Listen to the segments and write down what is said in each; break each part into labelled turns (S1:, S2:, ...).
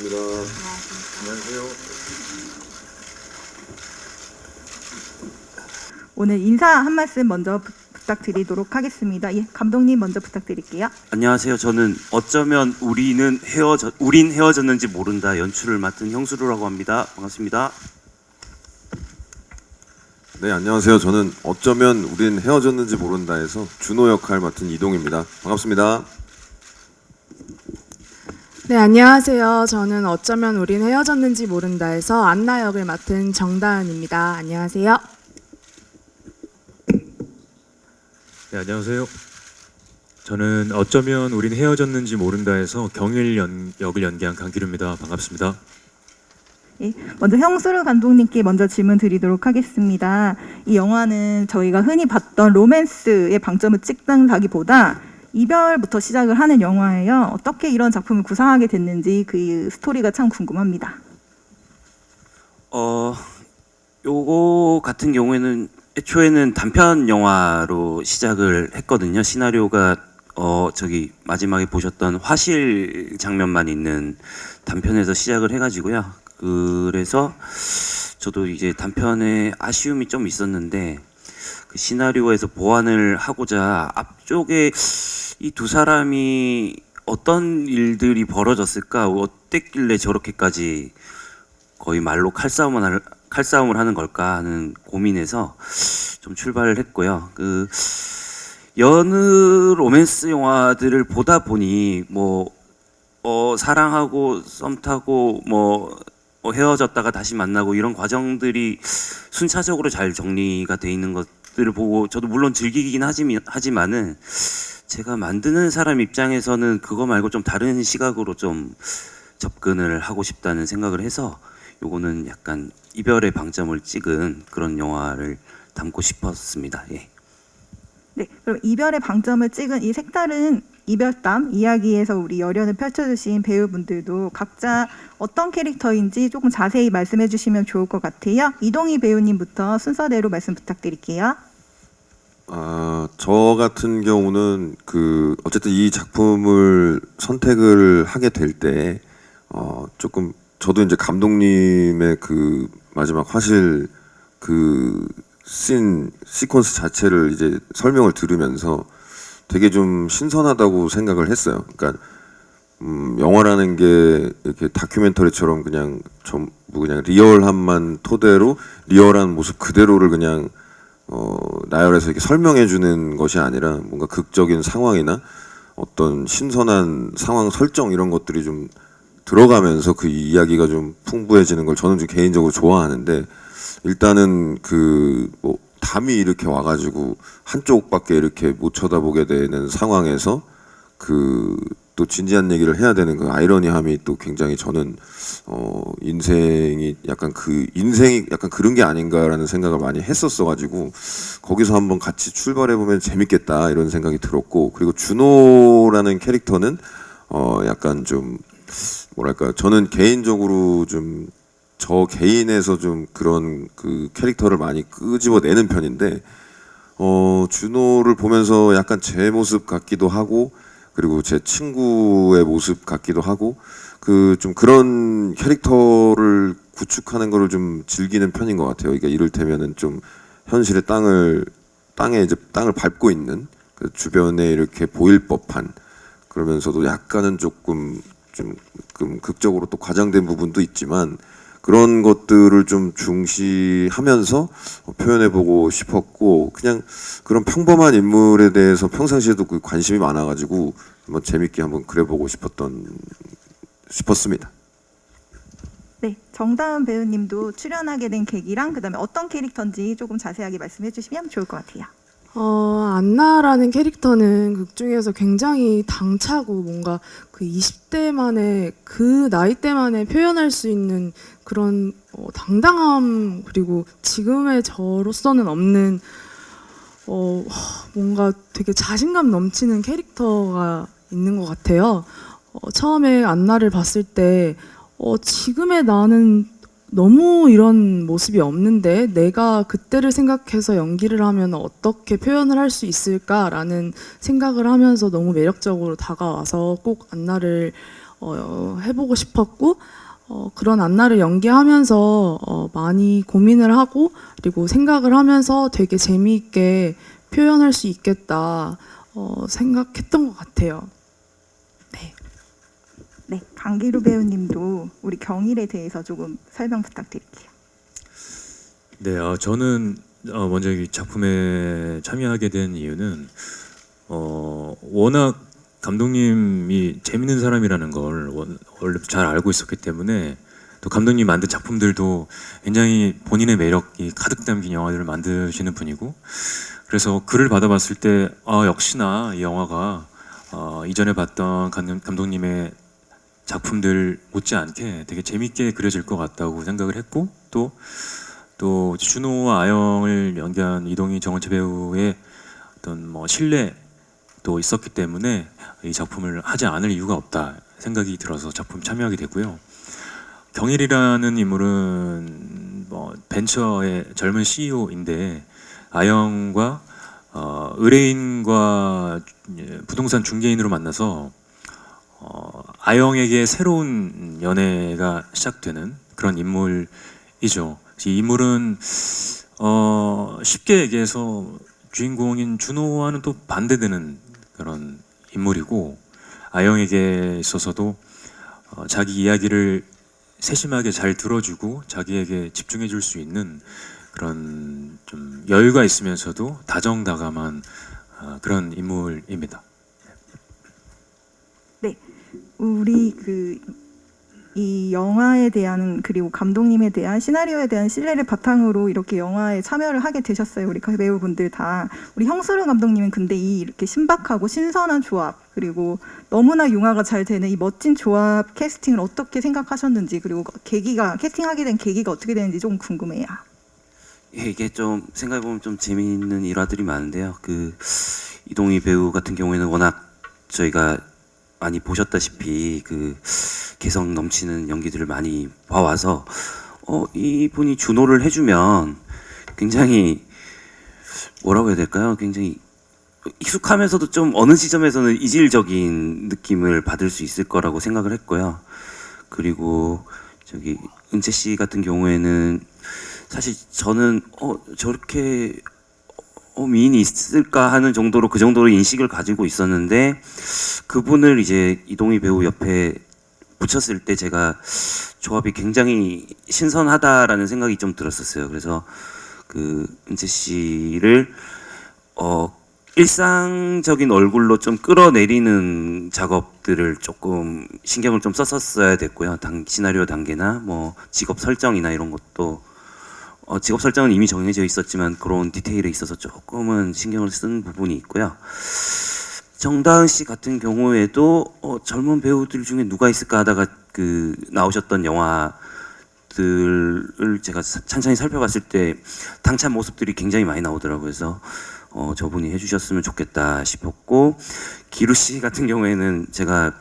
S1: 반갑습니다. 안녕하세요.
S2: 오늘 인사 한 말씀 먼저 부탁드리도록 하겠습니다. 예, 감독님 먼저 부탁드릴게요.
S3: 안녕하세요. 저는 어쩌면 우린 헤어졌는지 모른다 연출을 맡은 형수루라고 합니다. 반갑습니다.
S1: 네, 안녕하세요. 저는 어쩌면 우린 헤어졌는지 모른다에서 준호 역할 맡은 이동입니다. 반갑습니다.
S4: 네, 안녕하세요. 저는 어쩌면 우린 헤어졌는지 모른다에서 안나 역을 맡은 정다은입니다. 안녕하세요.
S5: 네, 안녕하세요. 저는 어쩌면 우린 헤어졌는지 모른다에서 경일 역을 연기한 강기루입니다. 반갑습니다.
S2: 예, 먼저 형수르 감독님께 먼저 질문 드리도록 하겠습니다. 이 영화는 저희가 흔히 봤던 로맨스의 방점을 찍는다기보다 이별부터 시작을 하는 영화예요. 어떻게 이런 작품을 구상하게 됐는지 그 스토리가 참 궁금합니다.
S3: 요거 같은 경우에는 애초에는 단편 영화로 시작을 했거든요. 시나리오가 저기 마지막에 보셨던 화실 장면만 있는 단편에서 시작을 해가지고요. 그래서 저도 이제 단편에 아쉬움이 좀 있었는데 그 시나리오에서 보완을 하고자 앞쪽에 이 두 사람이 어떤 일들이 벌어졌을까, 어땠길래 저렇게까지 거의 말로 칼싸움을 하는 걸까 하는 고민에서 좀 출발을 했고요. 그 여느 로맨스 영화들을 보다 보니 사랑하고 썸 타고 헤어졌다가 다시 만나고 이런 과정들이 순차적으로 잘 정리가 돼 있는 것들을 보고 저도 물론 즐기긴 하지만은 제가 만드는 사람 입장에서는 그거 말고 좀 다른 시각으로 좀 접근을 하고 싶다는 생각을 해서 요거는 약간 이별의 방점을 찍은 그런 영화를 담고 싶었습니다. 예.
S2: 네, 그럼 이별의 방점을 찍은 이 색다른 이별담 이야기에서 우리 열연을 펼쳐주신 배우분들도 각자 어떤 캐릭터인지 조금 자세히 말씀해 주시면 좋을 것 같아요. 이동희 배우님부터 순서대로 말씀 부탁드릴게요.
S1: 저 같은 경우는 어쨌든 이 작품을 선택을 하게 될 때 조금 저도 이제 감독님의 그 마지막 화실 그 시퀀스 자체를 이제 설명을 들으면서 되게 좀 신선하다고 생각을 했어요. 그러니까 영화라는 게 이렇게 다큐멘터리처럼 그냥 전부 그냥 리얼함만 토대로 리얼한 모습 그대로를 그냥 나열해서 이렇게 설명해 주는 것이 아니라 뭔가 극적인 상황이나 어떤 신선한 상황 설정 이런 것들이 좀 들어가면서 그 이야기가 좀 풍부해지는 걸 저는 좀 개인적으로 좋아하는데, 일단은 담이 이렇게 와가지고 한쪽밖에 이렇게 못 쳐다보게 되는 상황에서 또 진지한 얘기를 해야 되는 그 아이러니함이 또 굉장히 저는 인생이 약간 그런 게 아닌가라는 생각을 많이 했었어가지고 거기서 한번 같이 출발해보면 재밌겠다 이런 생각이 들었고, 그리고 준호라는 캐릭터는 약간 좀 뭐랄까, 저는 개인적으로 좀 저 개인에서 좀 그런 그 캐릭터를 많이 끄집어내는 편인데 준호를 보면서 약간 제 모습 같기도 하고 그리고 제 친구의 모습 같기도 하고 좀 그런 캐릭터를 구축하는 거를 좀 즐기는 편인 것 같아요. 그러니까 이를테면은 좀 현실의 땅에 이제 땅을 밟고 있는 그 주변에 이렇게 보일 법한, 그러면서도 약간은 조금 극적으로 또 과장된 부분도 있지만 그런 것들을 좀 중시하면서 표현해보고 싶었고, 그냥 그런 평범한 인물에 대해서 평상시에도 관심이 많아가지고 한번 재밌게 한번 그려보고 싶었습니다.
S2: 네, 정다은 배우님도 출연하게 된 계기랑 그다음에 어떤 캐릭터인지 조금 자세하게 말씀해 주시면 좋을 것 같아요.
S4: 안나라는 캐릭터는 극 중에서 굉장히 당차고 뭔가 그 20대만의 그 나이대만에 표현할 수 있는 그런 당당함, 그리고 지금의 저로서는 없는 뭔가 되게 자신감 넘치는 캐릭터가 있는 것 같아요. 처음에 안나를 봤을 때 지금의 나는 너무 이런 모습이 없는데 내가 그때를 생각해서 연기를 하면 어떻게 표현을 할 수 있을까라는 생각을 하면서 너무 매력적으로 다가와서 꼭 안나를 해보고 싶었고 그런 안나를 연기하면서 많이 고민을 하고 그리고 생각을 하면서 되게 재미있게 표현할 수 있겠다 생각했던 것 같아요. 네.
S2: 네, 강기루 배우님도 우리 경일에 대해서 조금 설명 부탁드릴게요.
S5: 네, 저는 먼저 이 작품에 참여하게 된 이유는 워낙 감독님이 재밌는 사람이라는 걸 원래 잘 알고 있었기 때문에 또 감독님 만든 작품들도 굉장히 본인의 매력이 가득 담긴 영화들을 만드시는 분이고 그래서 글을 받아봤을 때 역시나 이 영화가 이전에 봤던 감독님의 작품들 못지않게 되게 재밌게 그려질 것 같다고 생각을 했고 또 준호와 아영을 연기한 이동희 정원채 배우의 어떤 뭐 신뢰도 있었기 때문에 이 작품을 하지 않을 이유가 없다 생각이 들어서 작품 참여하게 됐고요. 경일이라는 인물은 뭐 벤처의 젊은 CEO인데 아영과 의뢰인과 부동산 중개인으로 만나서 아영에게 새로운 연애가 시작되는 그런 인물이죠. 이 인물은 쉽게 얘기해서 주인공인 준호와는 또 반대되는 그런 인물이고 아영에게 있어서도 자기 이야기를 세심하게 잘 들어주고 자기에게 집중해 줄 수 있는 그런 좀 여유가 있으면서도 다정다감한 그런 인물입니다.
S2: 네, 우리 이 영화에 대한 그리고 감독님에 대한 시나리오에 대한 신뢰를 바탕으로 이렇게 영화에 참여를 하게 되셨어요. 우리 배우분들 다. 우리 형수르 감독님은 근데 이 이렇게 신박하고 신선한 조합 그리고 너무나 융화가 잘 되는 이 멋진 조합 캐스팅을 어떻게 생각하셨는지 그리고 캐스팅하게 된 계기가 어떻게 되는지 좀 궁금해요.
S3: 예, 이게 좀 생각해보면 좀 재미있는 일화들이 많은데요. 이동희 배우 같은 경우에는 워낙 저희가 많이 보셨다시피 개성 넘치는 연기들을 많이 봐와서 이분이 준호를 해주면 굉장히 뭐라고 해야 될까요? 굉장히 익숙하면서도 좀 어느 지점에서는 이질적인 느낌을 받을 수 있을 거라고 생각을 했고요. 그리고 은채 씨 같은 경우에는 사실 저는 저렇게 미인이 있을까 하는 정도로 그 정도로 인식을 가지고 있었는데 그분을 이제 이동희 배우 옆에 붙였을 때 제가 조합이 굉장히 신선하다라는 생각이 좀 들었었어요. 그래서 은채 씨를 일상적인 얼굴로 좀 끌어내리는 작업들을 조금 신경을 좀 썼었어야 됐고요. 시나리오 단계나 뭐 직업 설정이나 이런 것도 직업 설정은 이미 정해져 있었지만 그런 디테일에 있어서 조금은 신경을 쓴 부분이 있고요. 정다은 씨 같은 경우에도 젊은 배우들 중에 누가 있을까 하다가 나오셨던 영화들을 제가 찬찬히 살펴봤을 때 당찬 모습들이 굉장히 많이 나오더라고요. 그래서 저분이 해주셨으면 좋겠다 싶었고 기루 씨 같은 경우에는 제가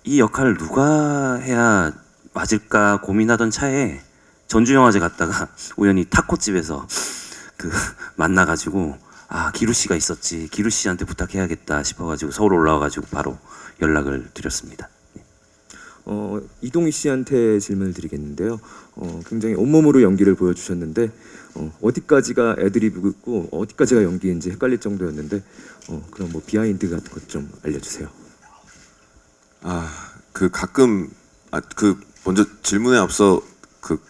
S3: 이 역할을 누가 해야 맞을까 고민하던 차에 전주영화제 갔다가 우연히 타코집에서 만나가지고 기루 씨가 있었지 기루 씨한테 부탁해야겠다 싶어가지고 서울 올라와가지고 바로 연락을 드렸습니다.
S6: 이동희 씨한테 질문을 드리겠는데요. 굉장히 온몸으로 연기를 보여주셨는데 어디까지가 애드리브고 어디까지가 연기인지 헷갈릴 정도였는데 그럼 뭐 비하인드 같은 것 좀 알려주세요.
S1: 가끔 먼저 질문에 앞서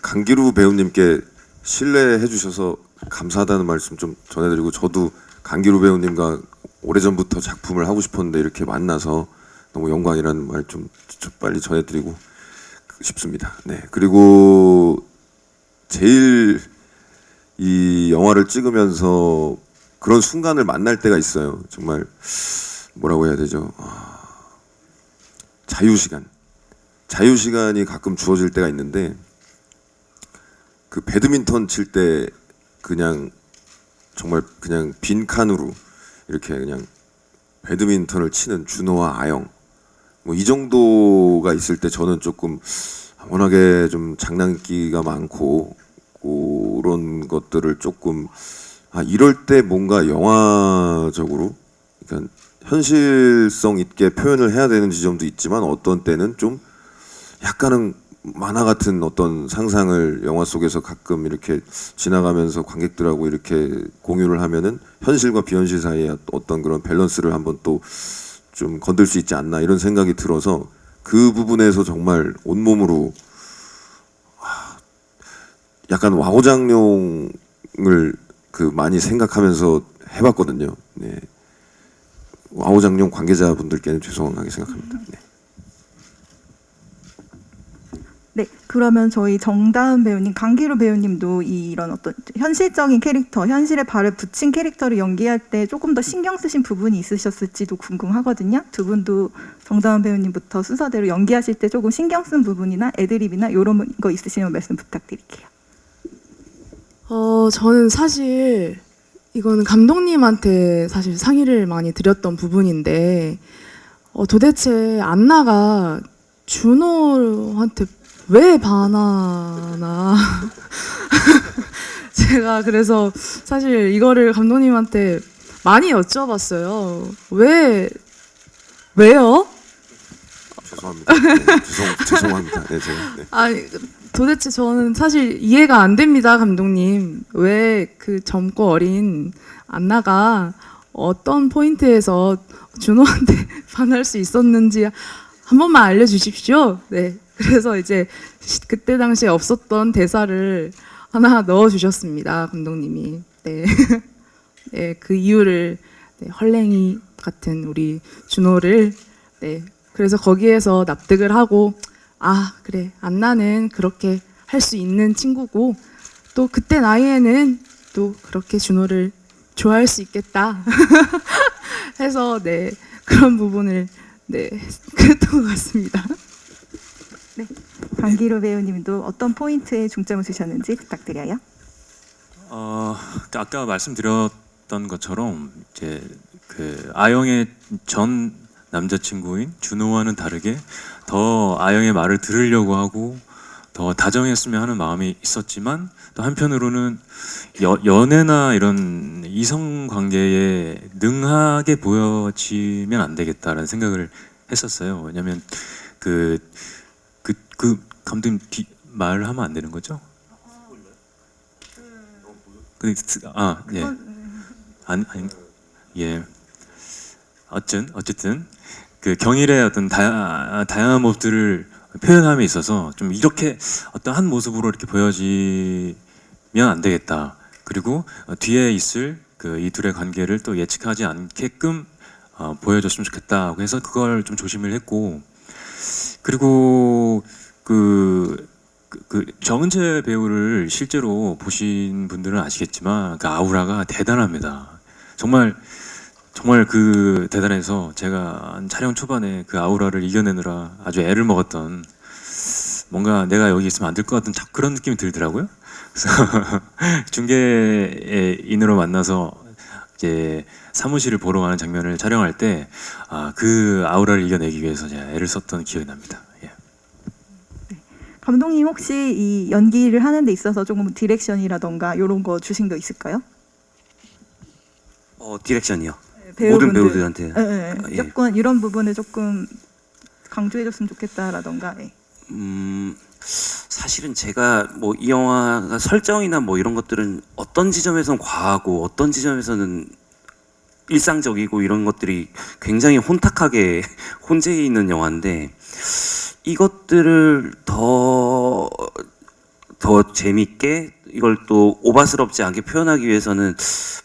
S1: 강기루 배우님께 신뢰해 주셔서 감사하다는 말씀 좀 전해드리고 저도 강기루 배우님과 오래전부터 작품을 하고 싶었는데 이렇게 만나서 너무 영광이라는 말 좀 빨리 전해드리고 싶습니다. 네, 그리고 제일 이 영화를 찍으면서 그런 순간을 만날 때가 있어요. 정말 뭐라고 해야 되죠? 자유시간이 가끔 주어질 때가 있는데 배드민턴 칠 때 정말 그냥 빈 칸으로 이렇게 그냥 배드민턴을 치는 준호와 아영 뭐 이 정도가 있을 때 저는 조금 워낙에 좀 장난기가 많고 그런 것들을 조금 이럴 때 뭔가 영화적으로 그러니까 현실성 있게 표현을 해야 되는 지점도 있지만 어떤 때는 좀 약간은 만화 같은 어떤 상상을 영화 속에서 가끔 이렇게 지나가면서 관객들하고 이렇게 공유를 하면은 현실과 비현실 사이에 어떤 그런 밸런스를 한번 또 좀 건들 수 있지 않나 이런 생각이 들어서 그 부분에서 정말 온몸으로 약간 와우장룡을 그 많이 생각하면서 해봤거든요. 네. 와우장룡 관계자분들께는 죄송하게 생각합니다. 네.
S2: 네, 그러면 저희 정다은 배우님, 강기루 배우님도 이런 어떤 현실적인 캐릭터, 현실에 발을 붙인 캐릭터를 연기할 때 조금 더 신경 쓰신 부분이 있으셨을지도 궁금하거든요. 두 분도 정다은 배우님부터 순서대로 연기하실 때 조금 신경 쓴 부분이나 애드립이나 이런 거 있으시면 말씀 부탁드릴게요.
S4: 저는 사실 이거는 감독님한테 사실 상의를 많이 드렸던 부분인데 도대체 안나가 준호한테 왜 반하나 제가 그래서 사실 이거를 감독님한테 많이 여쭤봤어요. 왜요?
S1: 죄송합니다. 네, 죄송합니다. 네, 제가. 네.
S4: 아니 도대체 저는 사실 이해가 안 됩니다, 감독님. 왜 그 젊고 어린 안나가 어떤 포인트에서 준호한테 반할 수 있었는지 한 번만 알려주십시오. 네. 그래서 이제 그때 당시에 없었던 대사를 하나 넣어주셨습니다, 감독님이. 네. 네, 그 이유를 네, 헐랭이 같은 우리 준호를 네. 그래서 거기에서 납득을 하고 아 그래 안나는 그렇게 할 수 있는 친구고 또 그때 나이에는 또 그렇게 준호를 좋아할 수 있겠다 해서 네 그런 부분을 네 그랬던 것 같습니다.
S2: 네, 강기루 배우님도 어떤 포인트에 중점을 두셨는지 부탁드려요.
S5: 아까 말씀드렸던 것처럼 이제 그 아영의 전 남자친구인 준호와는 다르게 더 아영의 말을 들으려고 하고 더 다정했으면 하는 마음이 있었지만 또 한편으로는 연애나 이런 이성 관계에 능하게 보여지면 안 되겠다라는 생각을 했었어요. 왜냐하면 그 감독님 말을 하면 안 되는 거죠? 예. 아니, 예. 어쨌든 그 경일의 어떤 다양한 모습들을 표현함에 있어서 좀 이렇게 어떤 한 모습으로 이렇게 보여지면 안 되겠다. 그리고 뒤에 있을 그 이 둘의 관계를 또 예측하지 않게끔 보여줬으면 좋겠다고 해서 그걸 좀 조심을 했고 그리고 그 정은채 배우를 실제로 보신 분들은 아시겠지만 그 아우라가 대단합니다. 정말 그 대단해서 제가 촬영 초반에 그 아우라를 이겨내느라 아주 애를 먹었던 뭔가 내가 여기 있으면 안 될 것 같은 자꾸 그런 느낌이 들더라고요. 그래서 중계인으로 만나서 이제 사무실을 보러 가는 장면을 촬영할 때 그 아우라를 이겨내기 위해서 제가 애를 썼던 기억이 납니다. 예.
S2: 감독님 혹시 이 연기를 하는 데 있어서 조금 디렉션이라던가 이런 거 주신 거 있을까요?
S3: 디렉션이요.
S2: 네,
S3: 모든
S2: 배우분들.
S3: 배우들한테.
S2: 네,
S3: 예.
S2: 조금 이런 부분을 조금 강조해줬으면 좋겠다라던가. 네.
S3: 사실은 제가 뭐 이 영화가 설정이나 뭐 이런 것들은 어떤 지점에서는 과하고 어떤 지점에서는 일상적이고 이런 것들이 굉장히 혼탁하게 혼재해 있는 영화인데 이것들을 더 재밌게 이걸 또 오바스럽지 않게 표현하기 위해서는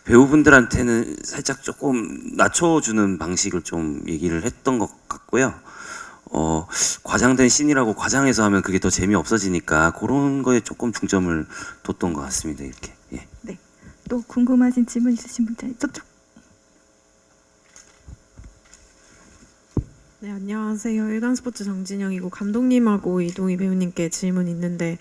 S3: 배우분들한테는 살짝 조금 낮춰주는 방식을 좀 얘기를 했던 것 같고요. 과장된 씬이라고 과장해서 하면 그게 더 재미없어지니까 그런 거에 조금 중점을 뒀던 것 같습니다. 이렇게. 예.
S2: 네. 또 궁금하신 질문 있으신 분들 저쪽.
S7: 네, 안녕하세요. 일간스포츠 정진영이고 감독님하고 이동희 배우님께 질문 있는데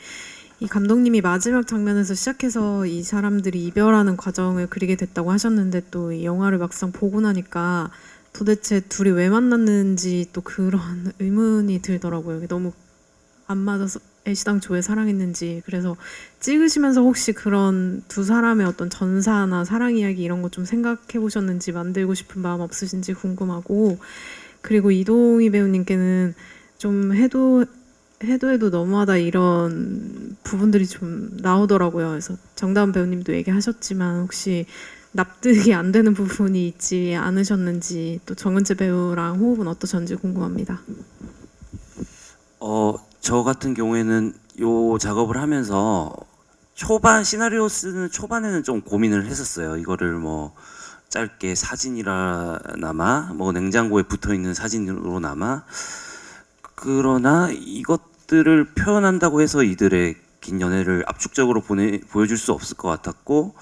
S7: 이 감독님이 마지막 장면에서 시작해서 이 사람들이 이별하는 과정을 그리게 됐다고 하셨는데 또 이 영화를 막상 보고 나니까 도대체 둘이 왜 만났는지 또 그런 의문이 들더라고요. 너무 안 맞아서 애시당 조에 사랑했는지, 그래서 찍으시면서 혹시 그런 두 사람의 어떤 전사나 사랑 이야기 이런 거 좀 생각해 보셨는지, 만들고 싶은 마음 없으신지 궁금하고, 그리고 이동희 배우님께는 좀 해도 너무하다 이런 부분들이 좀 나오더라고요. 그래서 정다은 배우님도 얘기하셨지만 혹시 납득이 안 되는 부분이 있지 않으셨는지, 또 정은재 배우랑 호흡은 어떠셨는지 궁금합니다.
S3: 저 같은 경우에는 요 작업을 하면서 시나리오 쓰는 초반에는 좀 고민을 했었어요. 이거를 뭐 짧게 사진이라나마 뭐 냉장고에 붙어 있는 사진으로나마, 그러나 이것들을 표현한다고 해서 이들의 긴 연애를 압축적으로 보여줄 수 없을 것 같았고,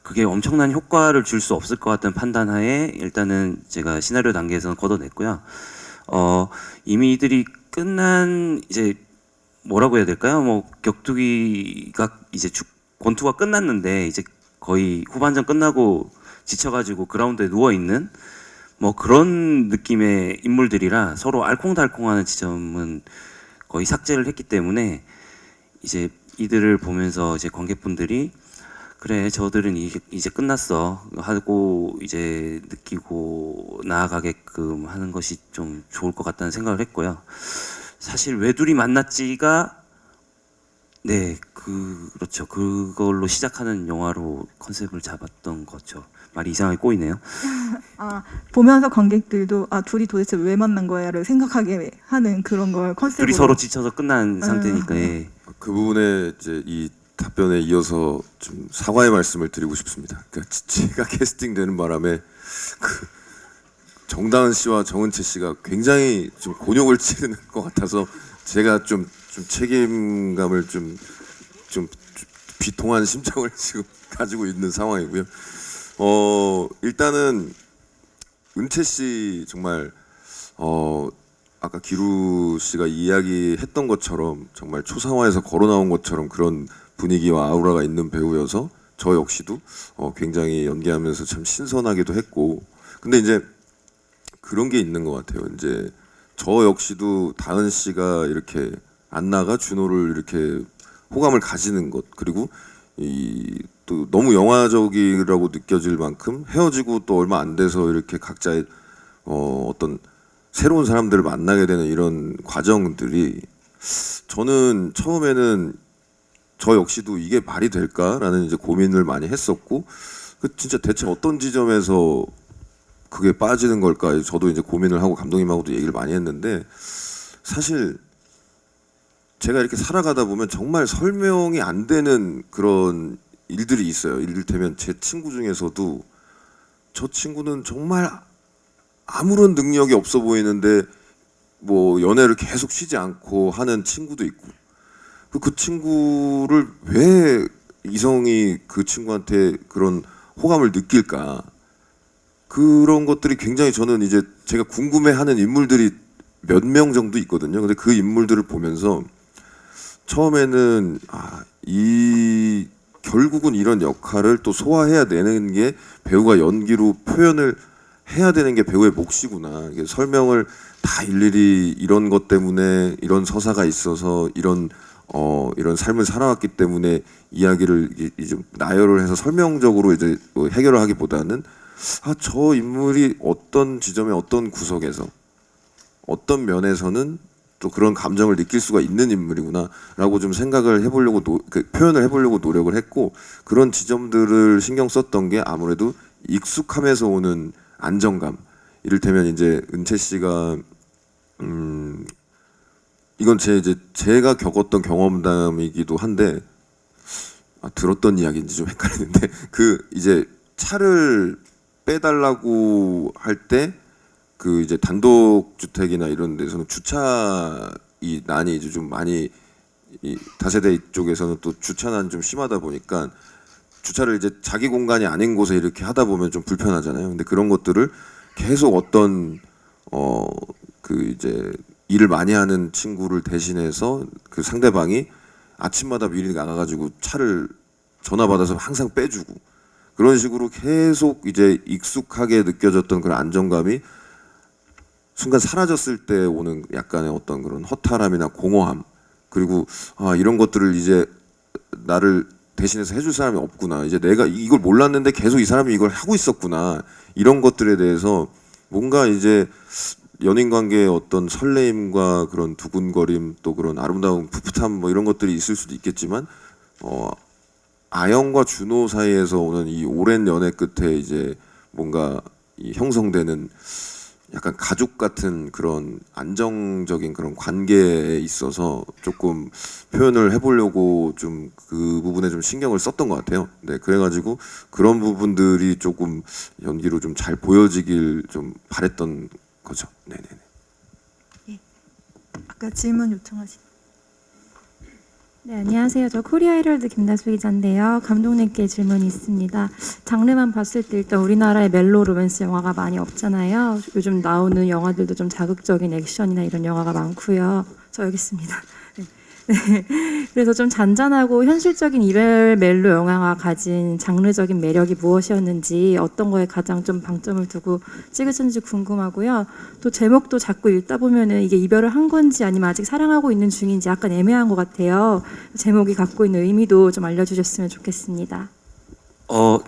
S3: 그게 엄청난 효과를 줄 수 없을 것 같다는 판단하에 일단은 제가 시나리오 단계에서는 걷어냈고요. 이미 이들이 끝난, 이제 뭐라고 해야 될까요? 뭐 격투기가 이제 권투가 끝났는데 이제 거의 후반전 끝나고 지쳐가지고 그라운드에 누워 있는 뭐 그런 느낌의 인물들이라 서로 알콩달콩하는 지점은 거의 삭제를 했기 때문에, 이제 이들을 보면서 이제 관객분들이 그래 저들은 이제 끝났어 하고 이제 느끼고 나아가게끔 하는 것이 좀 좋을 것 같다는 생각을 했고요. 사실 왜 둘이 만났지가, 네, 그렇죠. 그걸로 시작하는 영화로 컨셉을 잡았던 거죠. 말이 이상하게 꼬이네요.
S2: 보면서 관객들도 둘이 도대체 왜 만난 거야를 생각하게 하는 그런 걸 컨셉으로.
S3: 둘이 서로 지쳐서 끝난 상태니까. 예.
S1: 그 부분에 이제 이 답변에 이어서 좀 사과의 말씀을 드리고 싶습니다. 그러니까 제가 캐스팅되는 바람에 그 정다은 씨와 정은채 씨가 굉장히 좀 곤욕을 치르는 것 같아서 제가 좀 책임감을 좀 비통한 심정을 지금 가지고 있는 상황이고요. 일단은 은채 씨 정말 아까 기루 씨가 이야기했던 것처럼 정말 초상화에서 걸어 나온 것처럼 그런 분위기와 아우라가 있는 배우여서 저 역시도 굉장히 연기하면서 참 신선하기도 했고, 근데 이제 그런 게 있는 것 같아요. 이제 저 역시도 다은 씨가 이렇게 안나가 준호를 이렇게 호감을 가지는 것, 그리고 또 너무 영화적이라고 느껴질 만큼 헤어지고 또 얼마 안 돼서 이렇게 각자의 어떤 새로운 사람들을 만나게 되는 이런 과정들이, 저는 처음에는 저 역시도 이게 말이 될까라는 이제 고민을 많이 했었고, 진짜 대체 어떤 지점에서 그게 빠지는 걸까 저도 이제 고민을 하고 감독님하고도 얘기를 많이 했는데, 사실 제가 이렇게 살아가다 보면 정말 설명이 안 되는 그런 일들이 있어요. 이를테면 제 친구 중에서도 저 친구는 정말 아무런 능력이 없어 보이는데 뭐 연애를 계속 쉬지 않고 하는 친구도 있고, 그 친구를 왜 이성이 그 친구한테 그런 호감을 느낄까, 그런 것들이 굉장히 저는 이제 제가 궁금해하는 인물들이 몇 명 정도 있거든요. 근데 그 인물들을 보면서 처음에는 결국은 이런 역할을 또 소화해야 되는 게 배우가 연기로 표현을 해야 되는 게 배우의 몫이구나. 이게 설명을 다 일일이 이런 것 때문에 이런 서사가 있어서 이런 삶을 살아왔기 때문에 이야기를 이제 나열을 해서 설명적으로 이제 해결을 하기보다는 저 인물이 어떤 지점에 어떤 구석에서 어떤 면에서는 또 그런 감정을 느낄 수가 있는 인물이구나라고 좀 생각을 해보려고 표현을 해보려고 노력을 했고, 그런 지점들을 신경 썼던 게 아무래도 익숙함에서 오는 안정감. 이를테면 이제 은채 씨가 이건 제가 겪었던 경험담이기도 한데 들었던 이야기인지 좀 헷갈리는데, 그 이제 차를 빼달라고 할 때 그 이제 단독 주택이나 이런 데서는 주차이 난이 이제 좀 많이, 이 다세대 쪽에서는 또 주차난이 좀 심하다 보니까 주차를 이제 자기 공간이 아닌 곳에 이렇게 하다 보면 좀 불편하잖아요. 근데 그런 것들을 계속 어떤 그 이제 일을 많이 하는 친구를 대신해서 그 상대방이 아침마다 미리 나가가지고 차를 전화 받아서 항상 빼주고, 그런 식으로 계속 이제 익숙하게 느껴졌던 그런 안정감이 순간 사라졌을 때 오는 약간의 어떤 그런 허탈함이나 공허함, 그리고 이런 것들을 이제 나를 대신해서 해줄 사람이 없구나. 이제 내가 이걸 몰랐는데 계속 이 사람이 이걸 하고 있었구나. 이런 것들에 대해서 뭔가 이제 연인 관계의 어떤 설레임과 그런 두근거림 또 그런 아름다운 풋풋함 뭐 이런 것들이 있을 수도 있겠지만 아영과 준호 사이에서 오는 이 오랜 연애 끝에 이제 뭔가 이 형성되는 약간 가족 같은 그런 안정적인 그런 관계에 있어서 조금 표현을 해보려고 좀 그 부분에 좀 신경을 썼던 것 같아요. 네, 그래가지고 그런 부분들이 조금 연기로 좀 잘 보여지길 좀 바랬던 거죠. 네네네.
S2: 아까 질문 요청하신.
S8: 네, 안녕하세요. 저 코리아 헤럴드 김다수 기자인데요. 감독님께 질문이 있습니다. 장르만 봤을 때 일단 우리나라에 멜로 로맨스 영화가 많이 없잖아요. 요즘 나오는 영화들도 좀 자극적인 액션이나 이런 영화가 많고요. 저 여기 있습니다. 네. 그래서 좀 잔잔하고 현실적인 이별 멜로 영화가 가진 장르적인 매력이 무엇이었는지 어떤 거에 가장 좀 방점을 두고 찍으셨는지 궁금하고요. 또 제목도 자꾸 읽다 보면은 이게 이별을 한 건지 아니면 아직 사랑하고 있는 중인지 약간 애매한 것 같아요. 제목이 갖고 있는 의미도 좀 알려주셨으면 좋겠습니다.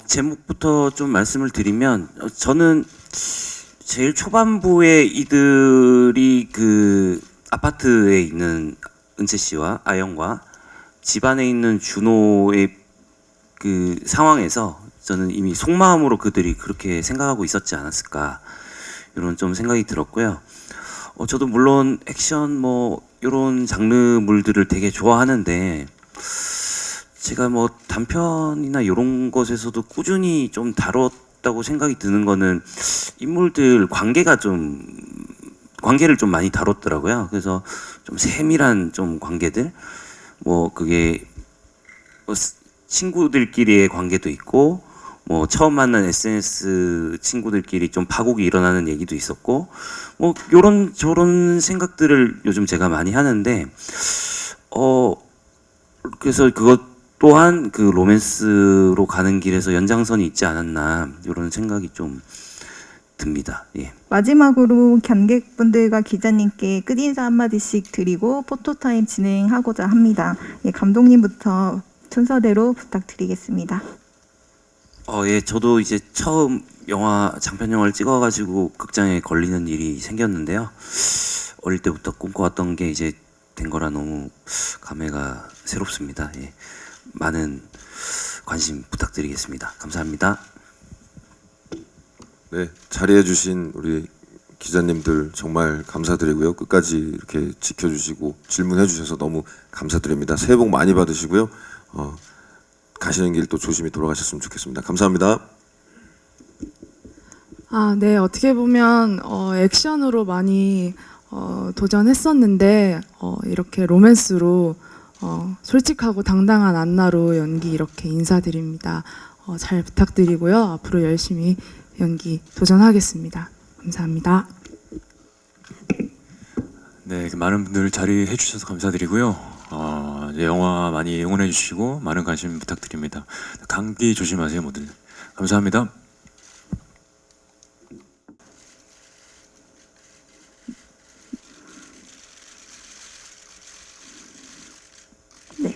S3: 제목부터 좀 말씀을 드리면 저는 제일 초반부에 이들이 그 아파트에 있는 은채 씨와 아영과 집안에 있는 준호의 그 상황에서 저는 이미 속마음으로 그들이 그렇게 생각하고 있었지 않았을까 이런 좀 생각이 들었고요. 저도 물론 액션 뭐 이런 장르물들을 되게 좋아하는데 제가 뭐 단편이나 이런 것에서도 꾸준히 좀 다뤘다고 생각이 드는 거는 인물들 관계를 좀 많이 다뤘더라고요. 그래서 좀 세밀한 좀 관계들, 뭐 그게 뭐 친구들끼리의 관계도 있고, 뭐 처음 만난 SNS 친구들끼리 좀 파국이 일어나는 얘기도 있었고, 뭐 요런 저런 생각들을 요즘 제가 많이 하는데, 그래서 그것 또한 그 로맨스로 가는 길에서 연장선이 있지 않았나 이런 생각이 좀 듭니다. 예.
S2: 마지막으로 관객분들과 기자님께 끝인사 한마디씩 드리고 포토타임 진행하고자 합니다. 예, 감독님부터 순서대로 부탁드리겠습니다.
S3: 예, 저도 이제 처음 장편 영화를 찍어가지고 극장에 걸리는 일이 생겼는데요. 어릴 때부터 꿈꿔왔던 게 이제 된 거라 너무 감회가 새롭습니다. 예. 많은 관심 부탁드리겠습니다. 감사합니다.
S1: 네, 자리해주신 우리 기자님들 정말 감사드리고요. 끝까지 이렇게 지켜주시고 질문해주셔서 너무 감사드립니다. 새해 복 많이 받으시고요. 가시는 길 또 조심히 돌아가셨으면 좋겠습니다. 감사합니다.
S4: 네, 어떻게 보면 액션으로 많이 도전했었는데 이렇게 로맨스로 솔직하고 당당한 안나로 연기 이렇게 인사드립니다. 잘 부탁드리고요. 앞으로 열심히 연기 도전하겠습니다. 감사합니다.
S5: 네, 많은 분들 자리해 주셔서 감사드리고요. 이제 영화 많이 응원해 주시고 많은 관심 부탁드립니다. 감기 조심하세요, 모두. 감사합니다.
S2: 네.